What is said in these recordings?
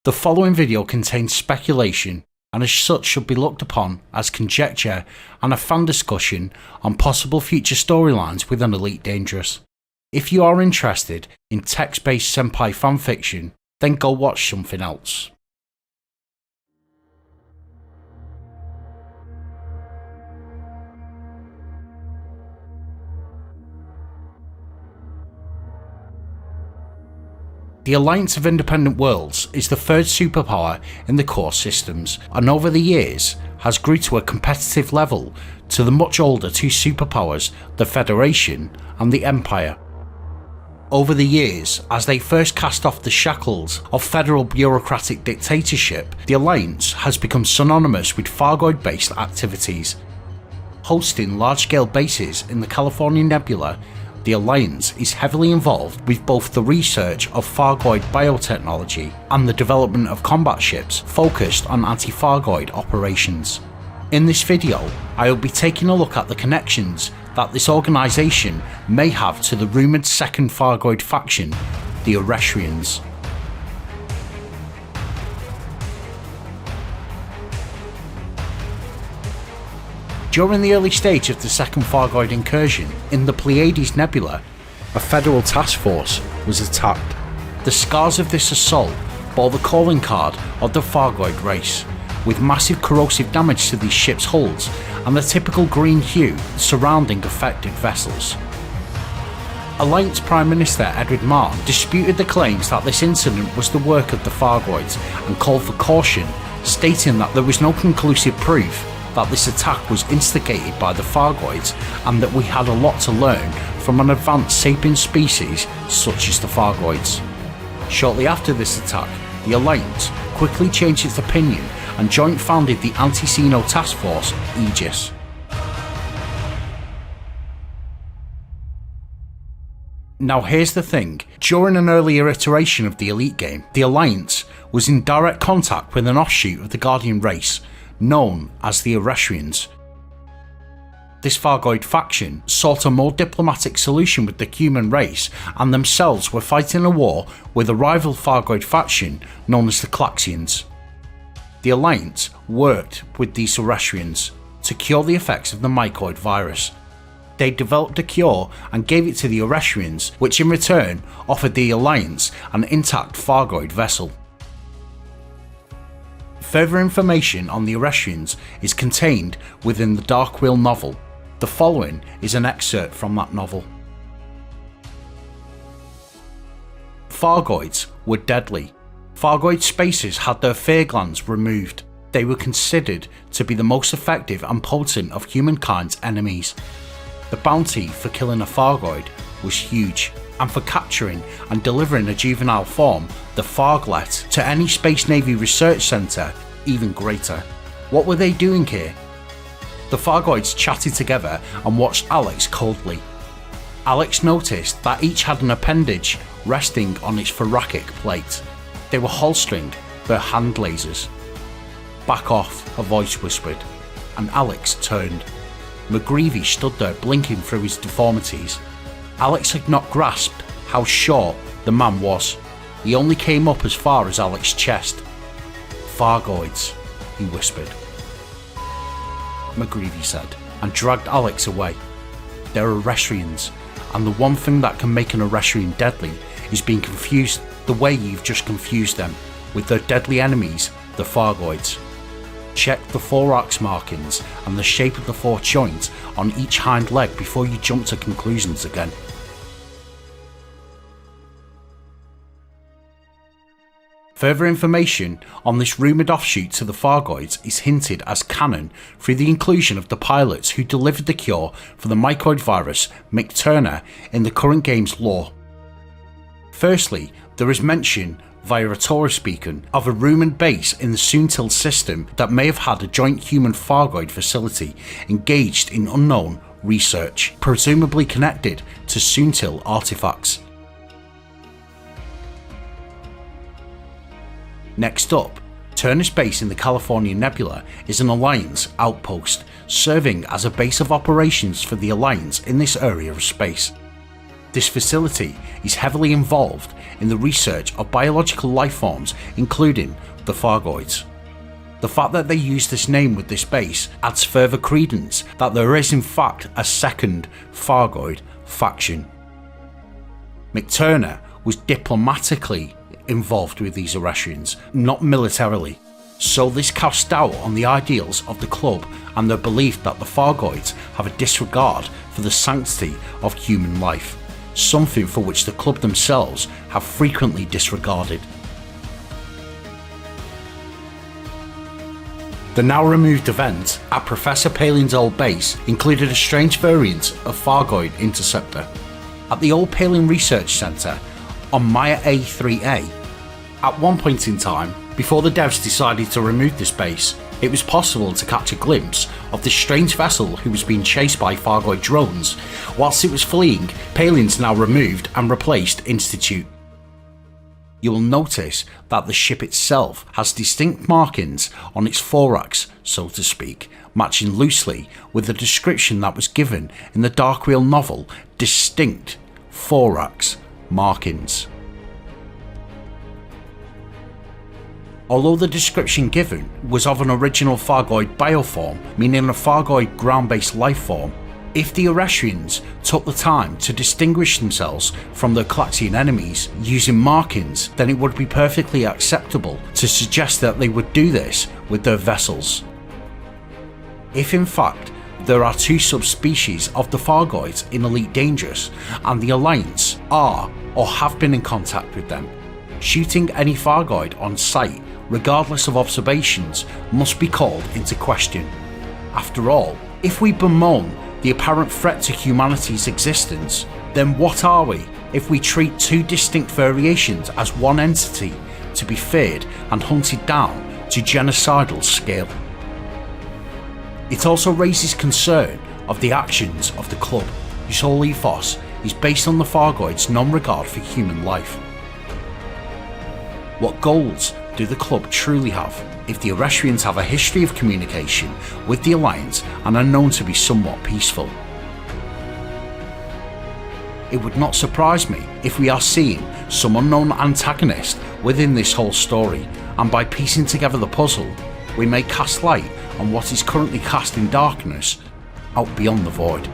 The following video contains speculation and as such should be looked upon as conjecture and a fan discussion on possible future storylines with an Elite Dangerous. If you are interested in text-based senpai fanfiction, then go watch something else. The Alliance of Independent Worlds is the third superpower in the core systems, and over the years has grew to a competitive level to the much older two superpowers, the Federation and the Empire. Over the years, as they first cast off the shackles of federal bureaucratic dictatorship, the Alliance has become synonymous with Thargoid-based activities. Hosting large-scale bases in the California Nebula, the Alliance is heavily involved with both the research of Thargoid biotechnology and the development of combat ships focused on anti-Thargoid operations. In this video, I will be taking a look at the connections that this organisation may have to the rumoured second Thargoid faction, the Irashrians. During the early stage of the second Thargoid incursion in the Pleiades Nebula, a federal task force was attacked. The scars of this assault bore the calling card of the Thargoid race, with massive corrosive damage to these ships' hulls and the typical green hue surrounding affected vessels. Alliance Prime Minister Edward Marr disputed the claims that this incident was the work of the Thargoids and called for caution, stating that there was no conclusive proof that this attack was instigated by the Thargoids and that we had a lot to learn from an advanced sapient species such as the Thargoids. Shortly after this attack, the Alliance quickly changed its opinion and joint founded the Anti-Xeno Task Force, Aegis. Now here's the thing, during an earlier iteration of the Elite game, the Alliance was in direct contact with an offshoot of the Guardian race, known as the Irashrians. This Thargoid faction sought a more diplomatic solution with the human race and themselves were fighting a war with a rival Thargoid faction known as the Klaxians. The Alliance worked with these Irashrians to cure the effects of the mycoid virus. They developed a cure and gave it to the Irashrians, which in return offered the Alliance an intact Thargoid vessel. Further information on the Irashrians is contained within the Dark Wheel novel. The following is an excerpt from that novel. Thargoids were deadly. Thargoid spaces had their fear glands removed. They were considered to be the most effective and potent of humankind's enemies. The bounty for killing a Thargoid was huge, and for capturing and delivering a juvenile form, the Tharglet, to any Space Navy research centre, even greater. What were they doing here? The Thargoids chatted together and watched Alex coldly. Alex noticed that each had an appendage resting on its thoracic plate. They were holstering their hand lasers. "Back off," a voice whispered, and Alex turned. McGreevy stood there blinking through his deformities. Alex had not grasped how short the man was. He only came up as far as Alex's chest. "Thargoids," he whispered. McGreevy said, and dragged Alex away. "They're Irashrians, and the one thing that can make an Irashrian deadly is being confused the way you've just confused them with their deadly enemies, the Thargoids. Check the thorax markings and the shape of the four joints on each hind leg before you jump to conclusions again." Further information on this rumoured offshoot to the Thargoids is hinted as canon through the inclusion of the pilots who delivered the cure for the mycoid virus, Mick Turner, in the current game's lore. Firstly, there is mention via a Taurus beacon of a rumoured base in the Soontil system that may have had a joint human Thargoid facility engaged in unknown research, presumably connected to Soontil artifacts. Next up, Turner's base in the California Nebula is an Alliance outpost, serving as a base of operations for the Alliance in this area of space. This facility is heavily involved in the research of biological life forms, including the Thargoids. The fact that they use this name with this base adds further credence that there is in fact a second Thargoid faction. McTurner was diplomatically involved with these Irashrians, not militarily, so this casts doubt on the ideals of the club and their belief that the Thargoids have a disregard for the sanctity of human life, something for which the club themselves have frequently disregarded. The now removed event at Professor Palin's old base included a strange variant of Thargoid interceptor. At the old Palin Research Centre on Maya A3A, at one point in time, before the devs decided to remove this base, it was possible to catch a glimpse of this strange vessel who was being chased by Thargoid drones. Whilst it was fleeing, Palin's now removed and replaced Institute. You will notice that the ship itself has distinct markings on its thorax, so to speak, matching loosely with the description that was given in the Darkreal novel, Distinct Thorax Markings. Although the description given was of an original Thargoid bioform, meaning a Thargoid ground-based life form, if the Irashrians took the time to distinguish themselves from their Calaxian enemies using markings, then it would be perfectly acceptable to suggest that they would do this with their vessels. If in fact there are two subspecies of the Thargoids in Elite Dangerous, and the Alliance are or have been in contact with them, shooting any Thargoid on sight, regardless of observations, must be called into question. After all, if we bemoan the apparent threat to humanity's existence, then what are we if we treat two distinct variations as one entity to be feared and hunted down to genocidal scale? It also raises concern of the actions of the club, whose whole ethos is based on the Thargoids' non-regard for human life. What goals do the club truly have if the Irashrians have a history of communication with the Alliance and are known to be somewhat peaceful? It would not surprise me if we are seeing some unknown antagonist within this whole story, and by piecing together the puzzle, we may cast light on what is currently cast in darkness out beyond the void.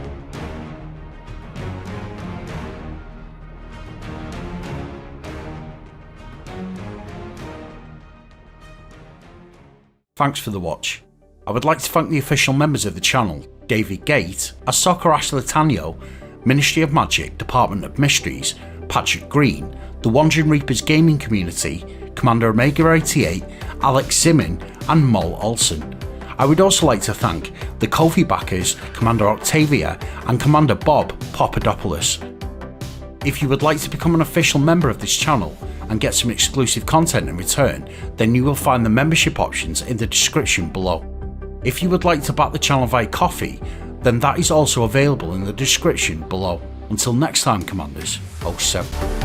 Thanks for the watch. I would like to thank the official members of the channel, David Gate, Ahsoka Ashlatano, Ministry of Magic, Department of Mysteries, Patrick Green, the Wandering Reapers gaming community, Commander Omega 88, Alex Zimin and Mol Olsen. I would also like to thank the Ko-fi backers, Commander Octavia and Commander Bob Papadopoulos. If you would like to become an official member of this channel and get some exclusive content in return, then you will find the membership options in the description below. If you would like to back the channel via Ko-fi, then that is also available in the description below. Until next time, Commanders, 07.